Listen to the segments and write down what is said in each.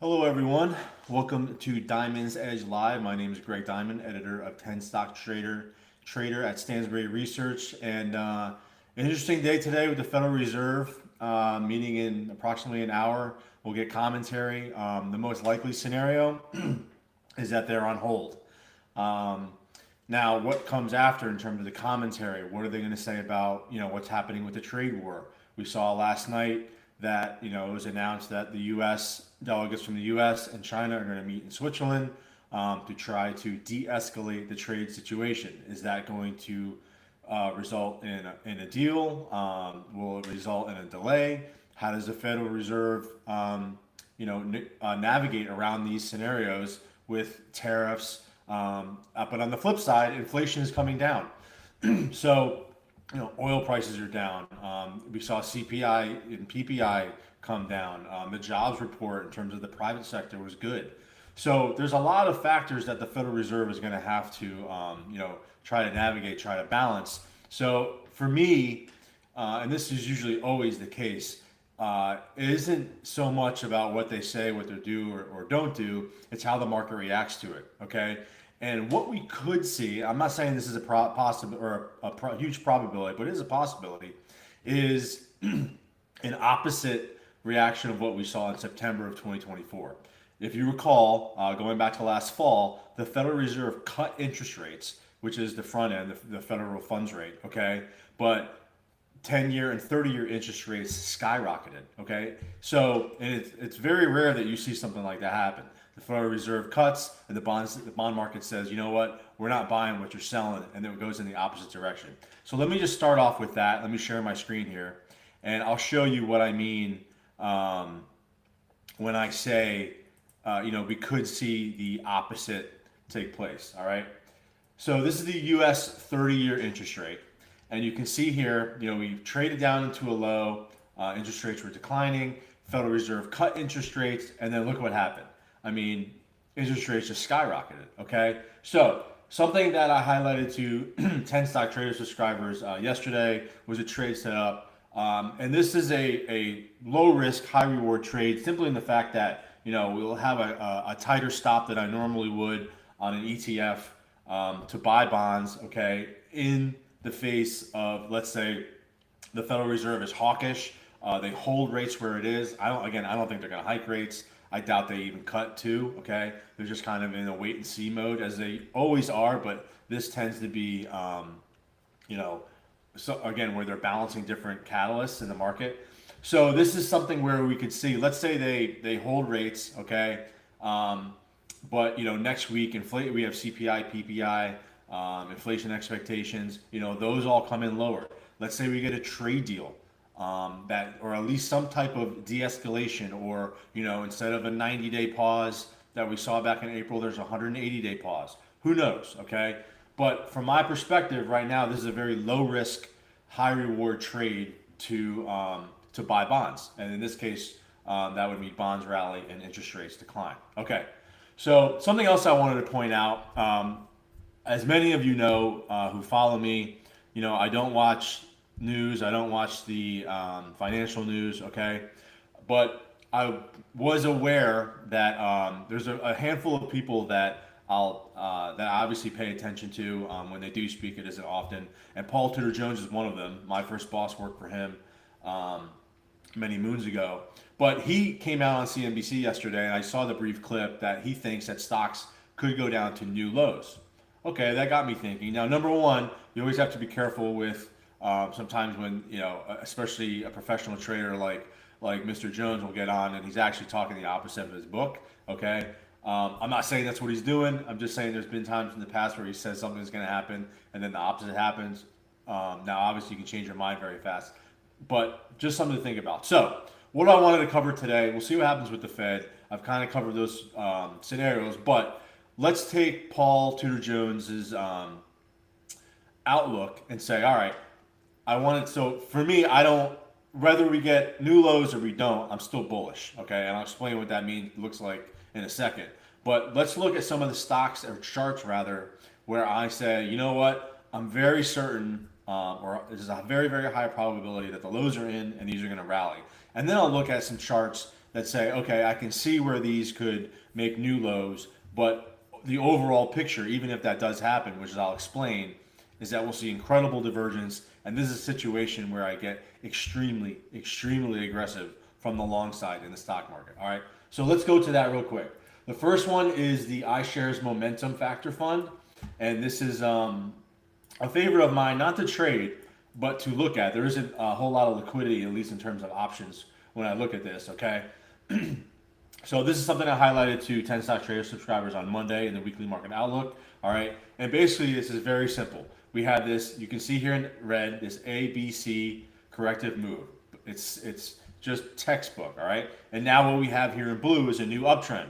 Hello, everyone. Welcome to Diamond's Edge Live. My name is Greg Diamond, editor of 10 Stock Trader at Stansberry Research. And an interesting day today with the Federal Reserve meeting in approximately an hour. We'll get commentary. The most likely scenario is that they're on hold. Um, Now, what comes after in terms of the commentary? What are they going to say about what's happening with the trade war? We saw last night that it was announced that the U.S. delegates from the U.S. and China are going to meet in Switzerland to try to de-escalate the trade situation. Is that going to result in a deal? Will it result in a delay? How does the Federal Reserve navigate around these scenarios with tariffs? But on the flip side, inflation is coming down. So, oil prices are down. We saw CPI and PPI come down. The jobs report in terms of the private sector was good. So there's a lot of factors that the Federal Reserve is going to have to, try to navigate, try to balance. So for me, and this is usually always the case, it isn't so much about what they say, what they do or don't do. It's how the market reacts to it. Okay. And what we could see, I'm not saying this is a possible or a huge probability, but it is a possibility, is an opposite reaction of what we saw in September of 2024. If you recall, going back to last fall, the Federal Reserve cut interest rates, which is the front end, the federal funds rate, okay? But 10-year and 30-year interest rates skyrocketed, okay? So, and it's very rare that you see something like that happen. The Federal Reserve cuts, and the bond market says, you know what, we're not buying what you're selling, and then it goes in the opposite direction. So let me just start off with that. Let me share my screen here, and I'll show you what I mean when I say, we could see the opposite take place, all right? So this is the U.S. 30-year interest rate, and you can see here, we've traded down into a low, interest rates were declining, Federal Reserve cut interest rates, and then look what happened. I mean, interest rates just skyrocketed, okay? So something that I highlighted to 10 Stock Trader subscribers yesterday was a trade setup. And this is a low risk, high reward trade, simply in the fact that, we'll have a tighter stop than I normally would on an ETF to buy bonds, okay, in the face of, let's say, the Federal Reserve is hawkish. They hold rates where it is. I don't think they're going to hike rates. I doubt they even cut too, okay? They're just kind of in a wait and see mode as they always are, but this tends to be, so again, where they're balancing different catalysts in the market. So this is something where we could see, let's say they hold rates, okay? But, next week, we have CPI, PPI, inflation expectations, those all come in lower. Let's say we get a trade deal. That, or at least some type of de-escalation, or instead of a 90-day pause that we saw back in April, there's a 180-day pause. Who knows? Okay, but from my perspective, right now, this is a very low risk, high reward trade to buy bonds, and in this case, that would mean bonds rally and interest rates decline. Okay, so something else I wanted to point out, as many of you know who follow me, I don't watch news. I don't watch the financial news, okay? But I was aware that there's a handful of people that that I obviously pay attention to when they do speak. It isn't often, and Tudor Jones is one of them. My first boss worked for him many moons ago. But he came out on CNBC yesterday, and I saw the brief clip that he thinks that stocks could go down to new lows. Okay, that got me thinking. Now, number one, you always have to be careful with sometimes when, especially a professional trader like Mr. Jones will get on and he's actually talking the opposite of his book, okay? I'm not saying that's what he's doing. I'm just saying there's been times in the past where he says something is going to happen and then the opposite happens. Now, obviously, you can change your mind very fast, but just something to think about. So what I wanted to cover today, we'll see what happens with the Fed. I've kind of covered those scenarios, but let's take Tudor Jones's outlook and say, all right, so for me, whether we get new lows or we don't, I'm still bullish, okay? And I'll explain what that looks like in a second. But let's look at some of the stocks, or charts rather, where I say, you know what, I'm very certain, or there's a very, very high probability that the lows are in and these are gonna rally. And then I'll look at some charts that say, okay, I can see where these could make new lows, but the overall picture, even if that does happen, which I'll explain, is that we'll see incredible divergence. And this is a situation where I get extremely, extremely aggressive from the long side in the stock market. All right. So let's go to that real quick. The first one is the iShares Momentum Factor Fund. And this is a favorite of mine, not to trade, but to look at. There isn't a whole lot of liquidity, at least in terms of options, when I look at this. Okay. So this is something I highlighted to 10 Stock Trader subscribers on Monday in the weekly market outlook. All right. And basically this is very simple. We have this, you can see here in red, this ABC corrective move. It's just textbook. All right. And now what we have here in blue is a new uptrend.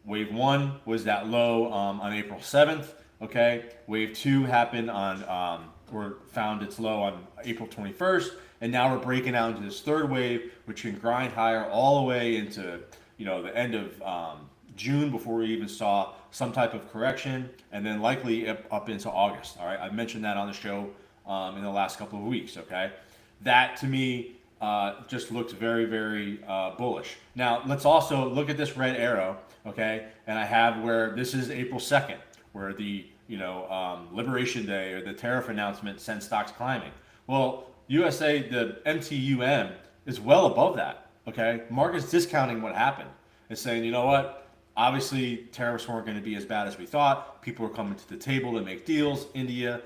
Wave 1 was that low on April 7th. Okay. Wave 2 happened on, or found its low on April 21st. And now we're breaking out into this third wave, which can grind higher all the way into, the end of June before we even saw some type of correction, and then likely up into August. All right, I mentioned that on the show in the last couple of weeks. Okay, that to me just looked very, very bullish. Now let's also look at this red arrow. Okay, and I have where this is April 2nd, where the Liberation Day or the tariff announcement sent stocks climbing. Well, USA, the MTUM is well above that. Okay, market's discounting what happened. It's saying, you know what? Obviously, tariffs weren't going to be as bad as we thought. People were coming to the table to make deals. India,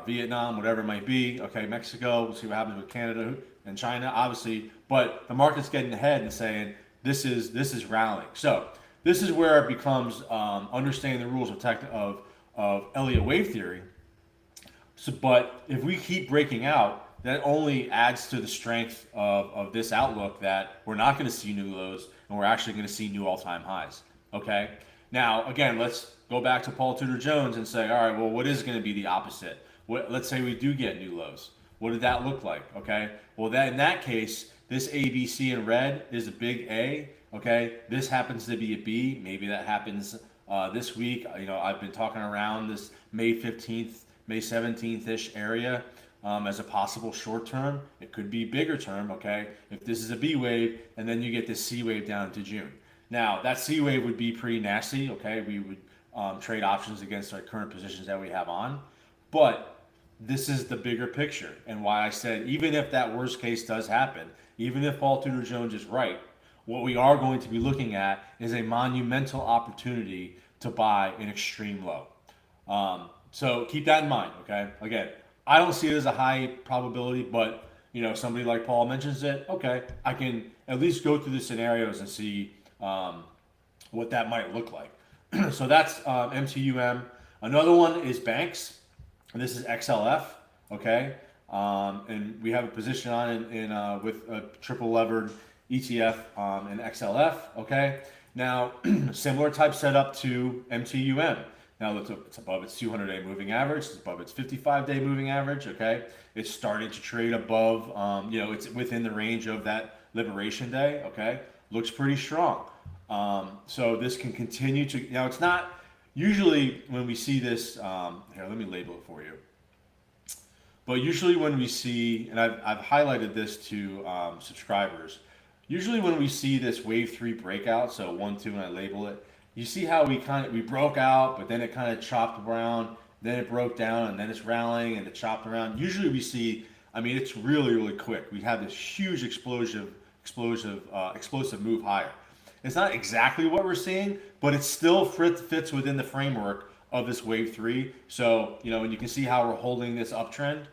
Vietnam, whatever it might be. Okay, Mexico. We'll see what happens with Canada and China, obviously. But the market's getting ahead and saying this is rallying. So this is where it becomes understanding the rules of Elliott wave theory. So, but if we keep breaking out, that only adds to the strength of this outlook that we're not going to see new lows and we're actually going to see new all-time highs. Okay. Now, again, let's go back to Tudor Jones and say, all right, well, what is going to be the opposite? Let's say we do get new lows. What did that look like? Okay. Well, in that case, this ABC in red is a big A. Okay. This happens to be a B. Maybe that happens this week. I've been talking around this May 15th, May 17th-ish area. As a possible short term. It could be bigger term, okay? If this is a B wave, and then you get this C wave down to June. Now, that C wave would be pretty nasty, okay? We would trade options against our current positions that we have on. But this is the bigger picture, and why I said even if that worst case does happen, even if Tudor Jones is right, what we are going to be looking at is a monumental opportunity to buy an extreme low. So keep that in mind, okay? Again, I don't see it as a high probability, but somebody like Paul mentions it. Okay, I can at least go through the scenarios and see what that might look like. So that's MTUM. Another one is banks, and this is XLF. Okay, and we have a position on it in with a triple levered ETF in XLF. Okay, now similar type setup to MTUM. Now it's above its 200-day moving average. It's above its 55-day moving average. Okay, it's starting to trade above. It's within the range of that Liberation Day. Okay, looks pretty strong. So this can continue to. Now it's not usually when we see this. Here, let me label it for you. But usually when we see, and I've highlighted this to subscribers. Usually when we see this wave 3 breakout, so 1, 2, and I label it. You see how we broke out, but then it kind of chopped around, then it broke down, and then it's rallying and it chopped around. Usually we see, it's really, really quick. We have this huge explosive move higher. It's not exactly what we're seeing, but it still fits within the framework of this wave 3. So, and you can see how we're holding this uptrend,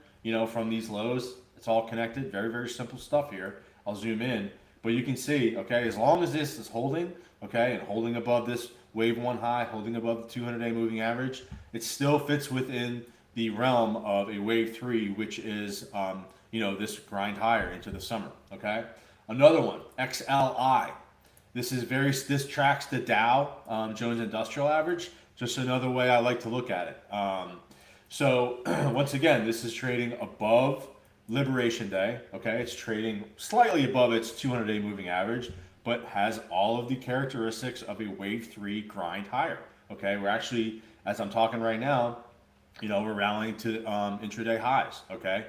from these lows. It's all connected. Very, very simple stuff here. I'll zoom in, but you can see, okay, as long as this is holding, okay, and holding above this wave 1 high, holding above the 200-day moving average, it still fits within the realm of a wave 3, which is, this grind higher into the summer, okay? Another one, XLI. This tracks the Dow Jones Industrial Average, just another way I like to look at it. So once again, this is trading above Liberation Day, okay? It's trading slightly above its 200-day moving average, but has all of the characteristics of a wave 3 grind higher. Okay, we're actually, as I'm talking right now, we're rallying to intraday highs. Okay,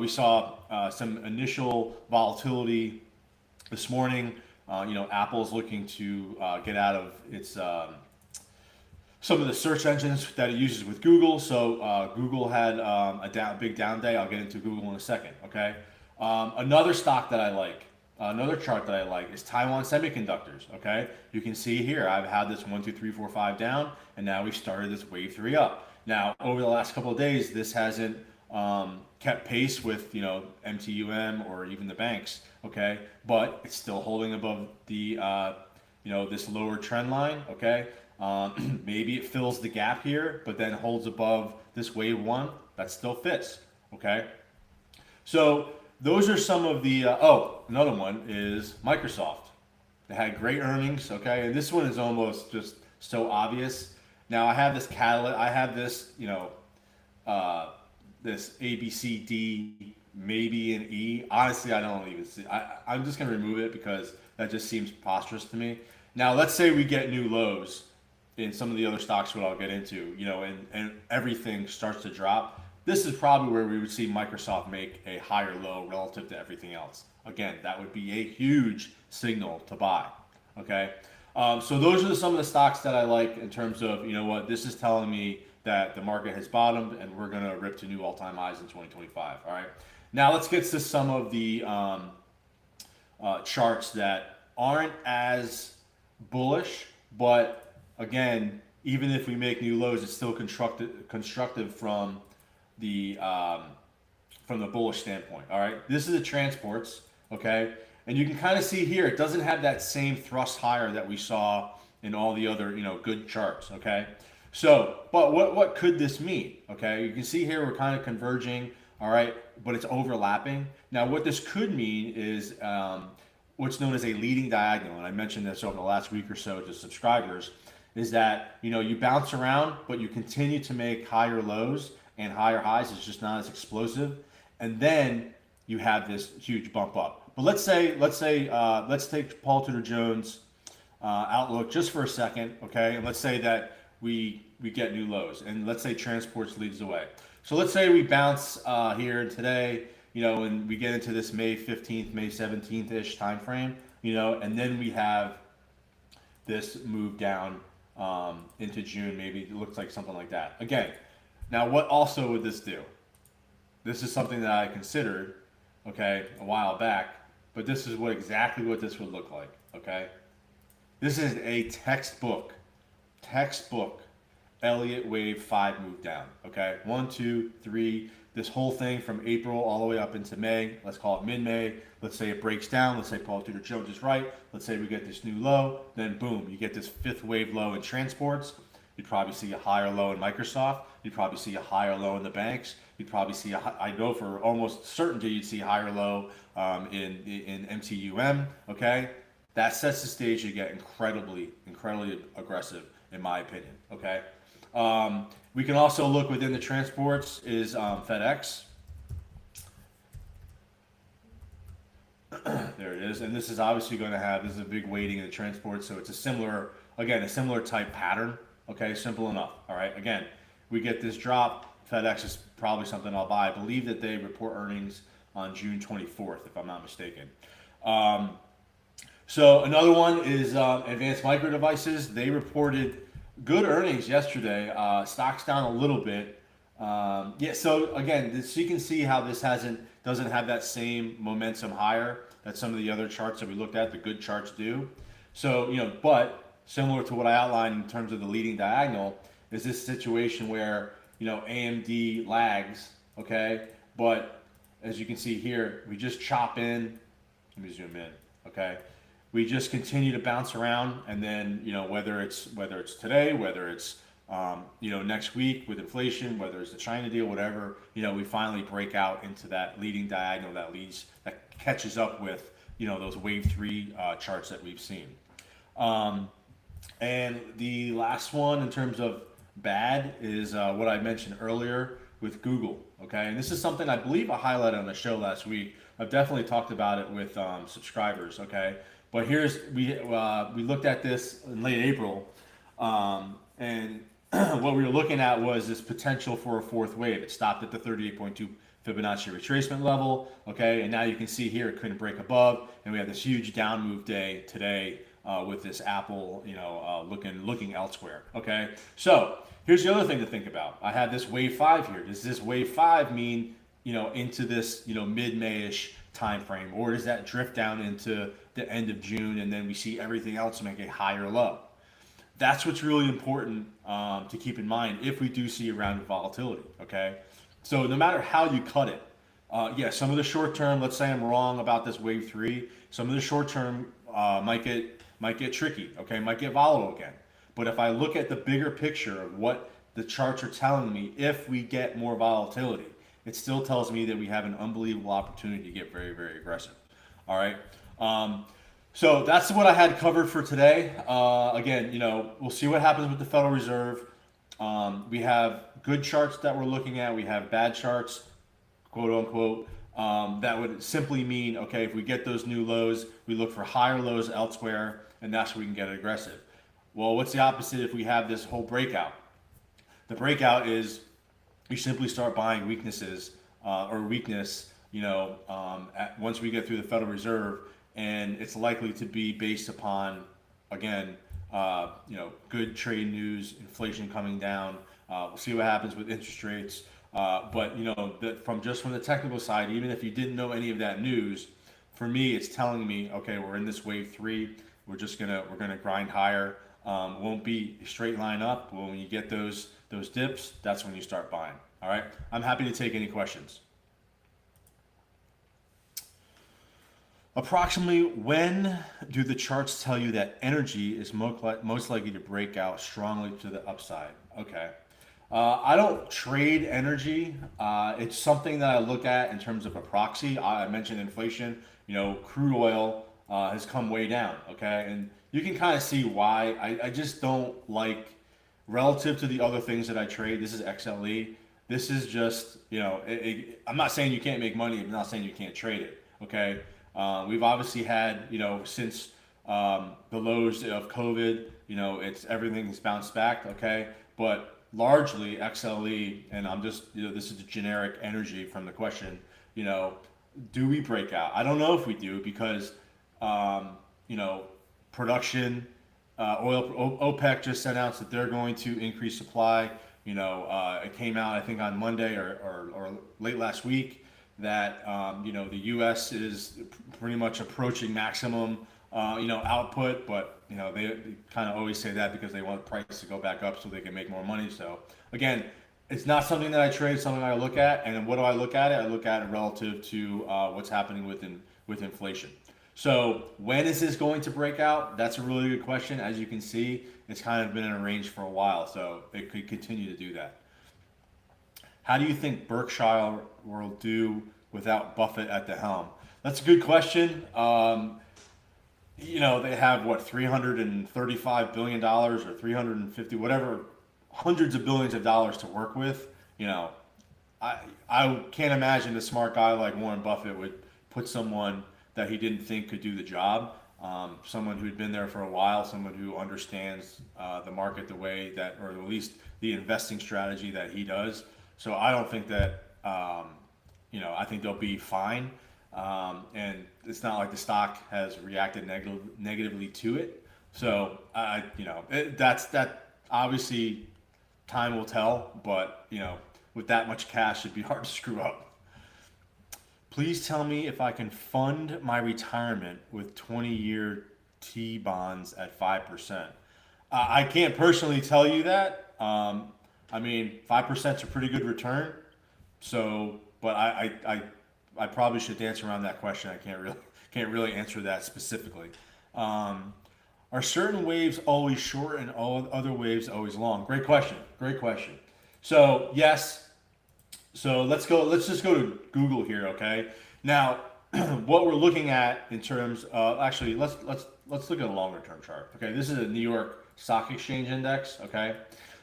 we saw some initial volatility this morning Apple's looking to get out of its some of the search engines that it uses with Google. So Google had a big down day. I'll get into Google in a second. Okay. Another stock that I like, another chart that I like is Taiwan Semiconductors. Okay. You can see here I've had this 1, 2, 3, 4, 5 down, and now we've started this wave 3 up. Now over the last couple of days, this hasn't kept pace with MTUM or even the banks. Okay, but it's still holding above the this lower trend line. Okay. Maybe it fills the gap here, but then holds above this wave 1. That still fits. Okay. So those are some of the, another one is Microsoft. They had great earnings. Okay. And this one is almost just so obvious. Now I have this catalyst, I have this, this A, B, C, D, maybe an E. Honestly, I don't even see, I'm just going to remove it because that just seems preposterous to me. Now let's say we get new lows in some of the other stocks, what I'll get into, and everything starts to drop. This is probably where we would see Microsoft make a higher low relative to everything else. Again, that would be a huge signal to buy. Okay. So those are some of the stocks that I like in terms of, this is telling me that the market has bottomed and we're going to rip to new all-time highs in 2025. All right. Now let's get to some of the charts that aren't as bullish, but again, even if we make new lows, it's still constructive from the bullish standpoint. All right, this is the transports. Okay, and you can kind of see here it doesn't have that same thrust higher that we saw in all the other good charts. Okay, so but what could this mean? Okay, you can see here we're kind of converging. All right, but it's overlapping. Now what this could mean is what's known as a leading diagonal, and I mentioned this over the last week or so to subscribers. Is that you bounce around, but you continue to make higher lows and higher highs. It's just not as explosive, and then you have this huge bump up. But let's take Paul Tudor Jones outlook just for a second, okay? And let's say that we get new lows, and let's say transports leads the way. So let's say we bounce here today, and we get into this May 15th, May 17th ish time frame, and then we have this move down into June, maybe it looks like something like that. Again, now what also would this do? This is something that I considered, okay, a while back, but this is exactly what this would look like, okay? This is a textbook Elliott wave 5 move down, okay? 1, 2, 3, this whole thing from April all the way up into May, let's call it mid-May. Let's say it breaks down. Let's say Paul Tudor Jones is right. Let's say we get this new low. Then boom, you get this 5th wave low in transports. You'd probably see a higher low in Microsoft. You'd probably see a higher low in the banks. You'd probably see I know for almost certainty you'd see higher low in MTUM. Okay, that sets the stage to get incredibly aggressive, in my opinion. Okay, we can also look within the transports is FedEx. There it is, and this is obviously going to have, this is a big weighting in the transport, so it's a similar type pattern. Okay, simple enough. All right, again, we get this drop. FedEx is probably something I'll buy. I believe that they report earnings on June 24th, if I'm not mistaken. So another one is Advanced Micro Devices. They reported good earnings yesterday. Stocks down a little bit. So again, so you can see how this doesn't have that same momentum higher that some of the other charts that we looked at, the good charts do. So, but similar to what I outlined in terms of the leading diagonal, is this situation where, AMD lags, okay? But as you can see here, we just chop in, let me zoom in, okay? We just continue to bounce around, and then, whether it's today, whether it's next week with inflation, whether it's the China deal, whatever, we finally break out into that leading diagonal that catches up with, those wave 3 charts that we've seen. And the last one in terms of bad is what I mentioned earlier with Google. Okay, and this is something I believe I highlighted on the show last week. I've definitely talked about it with subscribers. Okay, but we looked at this in late April, and what we were looking at was this potential for a 4th wave. It stopped at the 38.2 Fibonacci retracement level, okay, and now you can see here it couldn't break above, and we have this huge down move day today with this Apple, looking elsewhere, okay. So here's the other thing to think about. I have this wave 5 here. Does this wave 5 mean into this mid-May-ish time frame, or does that drift down into the end of June and then we see everything else make a higher low? That's what's really important to keep in mind if we do see a round of volatility, okay? So no matter how you cut it, some of the short term, let's say I'm wrong about this wave 3, some of the short term might get tricky, okay? Might get volatile again. But if I look at the bigger picture of what the charts are telling me, if we get more volatility, it still tells me that we have an unbelievable opportunity to get very, very aggressive. All right. So that's what I had covered for today. Again, we'll see what happens with the Federal Reserve. We have good charts that we're looking at. We have bad charts, quote unquote. That would simply mean, okay, if we get those new lows, we look for higher lows elsewhere, and that's where we can get aggressive. Well, what's the opposite if we have this whole breakout? The breakout is you simply start buying weaknesses or weakness, once we get through the Federal Reserve, and it's likely to be based upon, again, good trade news, inflation coming down. We'll see what happens with interest rates. But from the technical side, even if you didn't know any of that news, for me, it's telling me, okay, we're in this wave 3. We're gonna grind higher. Won't be a straight line up. When you get those dips, that's when you start buying. All right. I'm happy to take any questions. Approximately when do the charts tell you that energy is most likely to break out strongly to the upside? Okay. I don't trade energy. It's something that I look at in terms of a proxy. I mentioned inflation. Crude oil has come way down. Okay. And you can kind of see why. I just don't like, relative to the other things that I trade, this is XLE. This is just, I'm not saying you can't make money. I'm not saying you can't trade it. Okay. We've obviously had, since the lows of COVID, everything has bounced back. Okay. But largely XLE, and I'm just, this is a generic energy from the question, do we break out? I don't know if we do because, production, OPEC just announced that they're going to increase supply. It came out, I think, on Monday or late last week that, the U.S. is pretty much approaching maximum, output, but, they kind of always say that because they want the price to go back up so they can make more money. So again, it's not something that I trade, it's something I look at. And what do I look at it? I look at it relative to what's happening with inflation. So when is this going to break out? That's a really good question. As you can see, it's kind of been in a range for a while, so it could continue to do that. How do you think Berkshire will do without Buffett at the helm? That's a good question. They have what, $335 billion or 350, whatever, hundreds of billions of dollars to work with. I can't imagine a smart guy like Warren Buffett would put someone that he didn't think could do the job. Someone who'd been there for a while, someone who understands the market the way that, or at least the investing strategy that he does. So I don't think that, I think they'll be fine. And it's not like the stock has reacted negatively to it. So, that obviously time will tell, but, with that much cash, it'd be hard to screw up. Please tell me if I can fund my retirement with 20-year T bonds at 5%. I can't personally tell you that. 5% is a pretty good return. So, but I probably should dance around that question. I can't really answer that specifically. Are certain waves always short and all other waves always long? Great question. So yes. So let's just go to Google here, okay? Now, what we're looking at in terms of, actually, let's look at a longer term chart. Okay, this is a New York Stock Exchange Index, okay?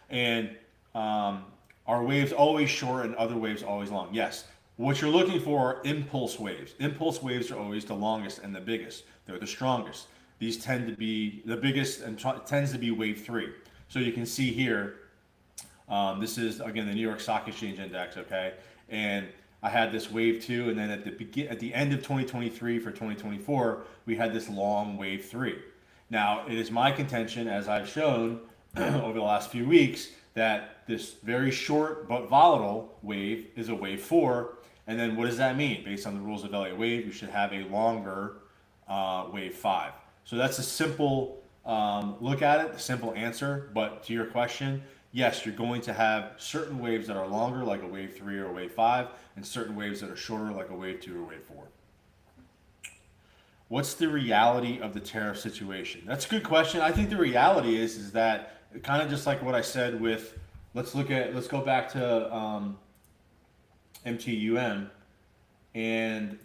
And are waves always short and other waves always long? Yes. What you're looking for are impulse waves. Impulse waves are always the longest and the biggest. They're the strongest. These tend to be the biggest and tends to be wave 3. So you can see here, this is, again, the New York Stock Exchange Index, okay? And I had this wave 2, and then at the end of 2023 for 2024, we had this long wave 3. Now, it is my contention, as I've shown over the last few weeks, that this very short but volatile wave is a wave 4. And then what does that mean? Based on the rules of Elliott wave, you should have a longer wave 5. So that's a simple look at it, a simple answer. But to your question, yes, you're going to have certain waves that are longer, like a wave 3 or a wave 5, and certain waves that are shorter, like a wave 2 or wave 4. What's the reality of the tariff situation? That's a good question. I think the reality is that kind of just like what I said with, let's go back to MTUM, and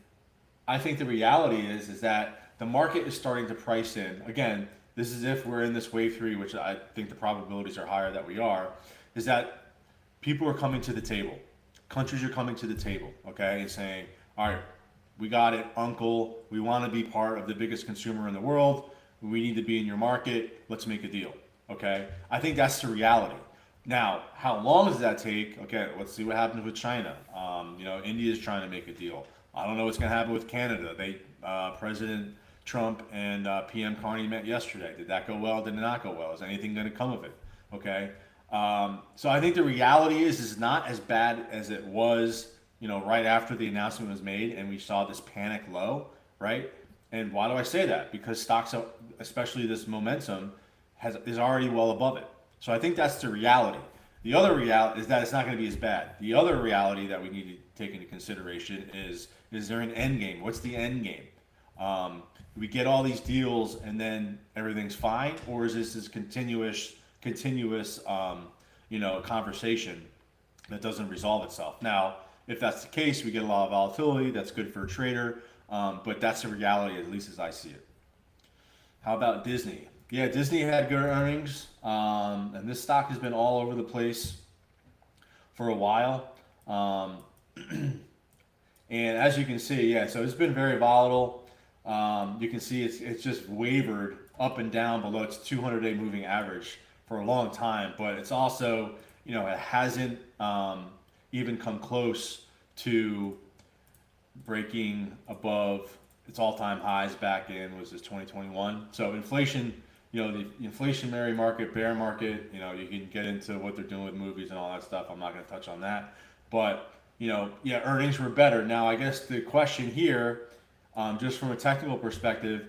I think the reality is that the market is starting to price in. Again, this is if we're in this wave 3, which I think the probabilities are higher that we are, is that people are coming to the table. Countries are coming to the table, okay, and saying, all right, we got it, uncle. We want to be part of the biggest consumer in the world. We need to be in your market. Let's make a deal. Okay. I think that's the reality. Now, how long does that take? Okay, let's see what happens with China. India is trying to make a deal. I don't know what's going to happen with Canada. President Trump and PM Carney met yesterday. Did that go well? Did it not go well? Is anything going to come of it? Okay. So I think the reality is not as bad as it was, right after the announcement was made and we saw this panic low, right? And why do I say that? Because stocks, especially this momentum, is already well above it. So I think that's the reality. The other reality is that it's not going to be as bad. The other reality that we need to take into consideration is there an end game? What's the end game? We get all these deals and then everything's fine, or is this continuous conversation that doesn't resolve itself? Now, if that's the case, we get a lot of volatility. That's good for a trader, but that's the reality, at least as I see it. How about Disney? Yeah, Disney had good earnings, and this stock has been all over the place for a while. And as you can see, yeah, so it's been very volatile. You can see it's just wavered up and down below its 200-day moving average for a long time, but it's also, it hasn't even come close to breaking above its all-time highs back in, was this 2021? So inflation, the inflationary market, bear market, you can get into what they're doing with movies and all that stuff. I'm not going to touch on that. But, earnings were better. Now, I guess the question here, just from a technical perspective,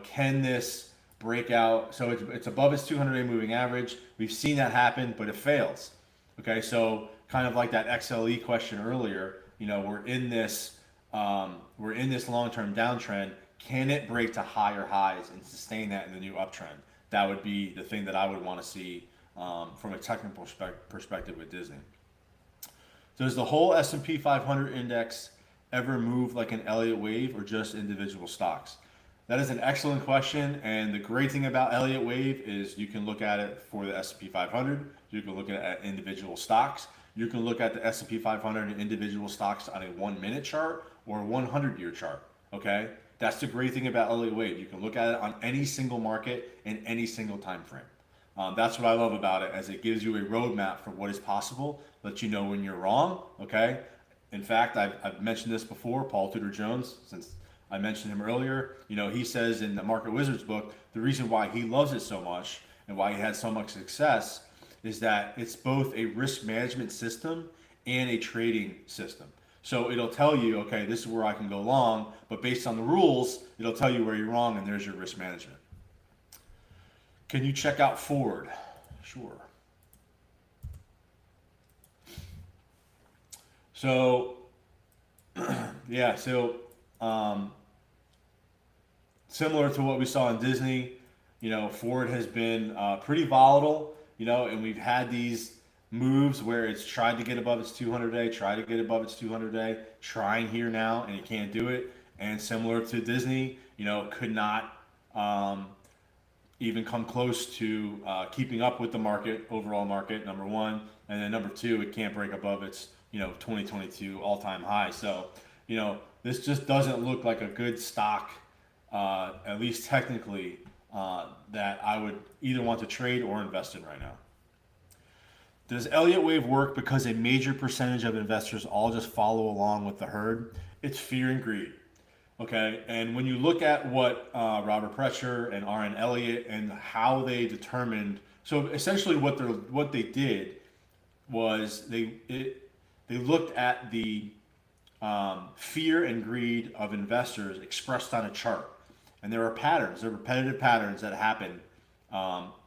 can this break out? So it's above its 200-day moving average. We've seen that happen, but it fails. Okay, so kind of like that XLE question earlier, we're in this long-term downtrend. Can it break to higher highs and sustain that in the new uptrend? That would be the thing that I would want to see from a technical perspective with Disney. Does the whole S&P 500 index ever move like an Elliott wave or just individual stocks? That is an excellent question, and the great thing about Elliott wave is you can look at it for the S&P 500. You can look at individual stocks. You can look at the S&P 500 and individual stocks on a 1-minute chart or a 100-year chart. Okay, that's the great thing about Elliott wave. You can look at it on any single market in any single time frame. That's what I love about it, as it gives you a roadmap for what is possible, lets you know when you're wrong. Okay. In fact, I've mentioned this before. Paul Tudor Jones, since I mentioned him earlier, he says in the Market Wizards book, the reason why he loves it so much and why he had so much success is that it's both a risk management system and a trading system. So it'll tell you, okay, this is where I can go long, but based on the rules, it'll tell you where you're wrong, and there's your risk management. Can you check out Ford? Sure. So, yeah, similar to what we saw in Disney, Ford has been pretty volatile, and we've had these moves where it's tried to get above its 200-day, trying here now, and it can't do it. And similar to Disney, could not even come close to keeping up with the market, overall market, number one. And then number two, it can't break above its 2022 all-time high. So, this just doesn't look like a good stock, at least technically, that I would either want to trade or invest in right now. Does Elliott wave work because a major percentage of investors all just follow along with the herd? It's fear and greed. Okay, and when you look at what Robert Prechter and R.N. Elliott and how they determined, so essentially what they did was they looked at the fear and greed of investors expressed on a chart, and there are patterns, there are repetitive patterns that happen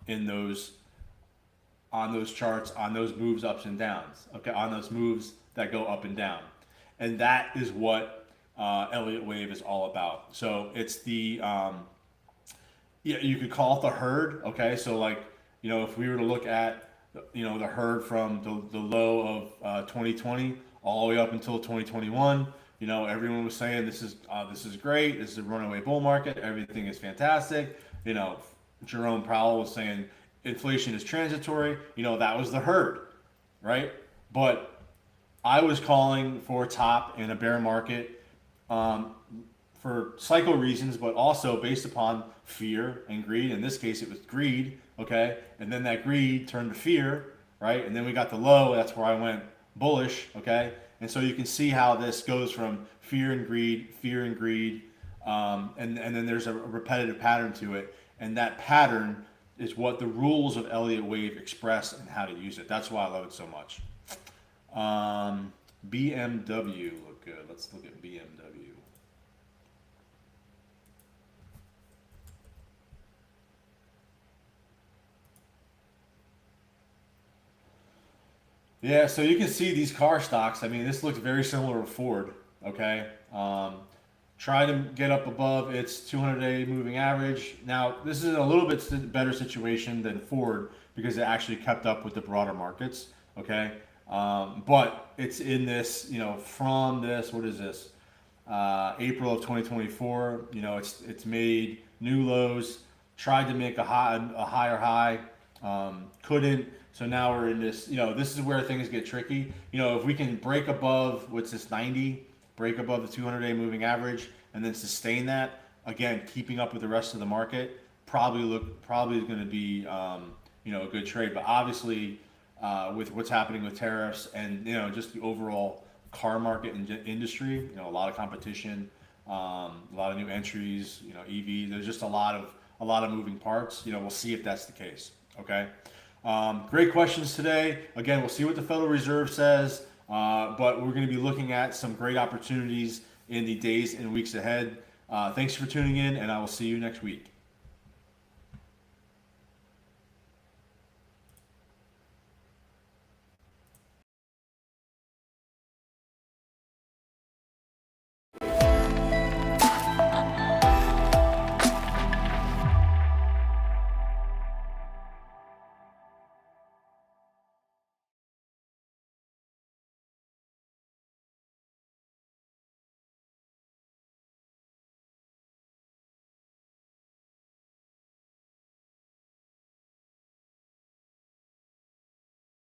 in those on those charts, on those moves ups and downs, okay, on those moves that go up and down. And that is what Elliott wave is all about. So it's the, yeah, you could call it the herd, okay? So like, if we were to look at, the herd from the low of 2020 all the way up until 2021, everyone was saying this is great, this is a runaway bull market, everything is fantastic. Jerome Powell was saying inflation is transitory. That was the herd, right? But I was calling for a top in a bear market for cycle reasons, but also based upon fear and greed. In this case, it was greed, okay? And then that greed turned to fear, right? And then we got the low. That's where I went bullish, okay? And so you can see how this goes from fear and greed, and then there's a repetitive pattern to it. And that pattern is what the rules of Elliott wave express and how to use it. That's why I love it so much. BMW look good. Let's look at BMW. Yeah, so you can see these car stocks. I mean, this looks very similar to Ford, okay? Try to get up above its 200-day moving average. Now, this is a little bit better situation than Ford because it actually kept up with the broader markets, okay? But it's in this, from this, what is this? April of 2024, it's made new lows, tried to make a higher high, couldn't. So now we're in this, this is where things get tricky. If we can break above, what's this, 90, break above the 200-day moving average, and then sustain that, again, keeping up with the rest of the market, probably is going to be, a good trade. But obviously, with what's happening with tariffs and, just the overall car market and industry, a lot of competition, a lot of new entries, EV, there's just a lot of moving parts. We'll see if that's the case. Okay. Great questions today. Again, we'll see what the Federal Reserve says, but we're going to be looking at some great opportunities in the days and weeks ahead. Thanks for tuning in, and I will see you next week.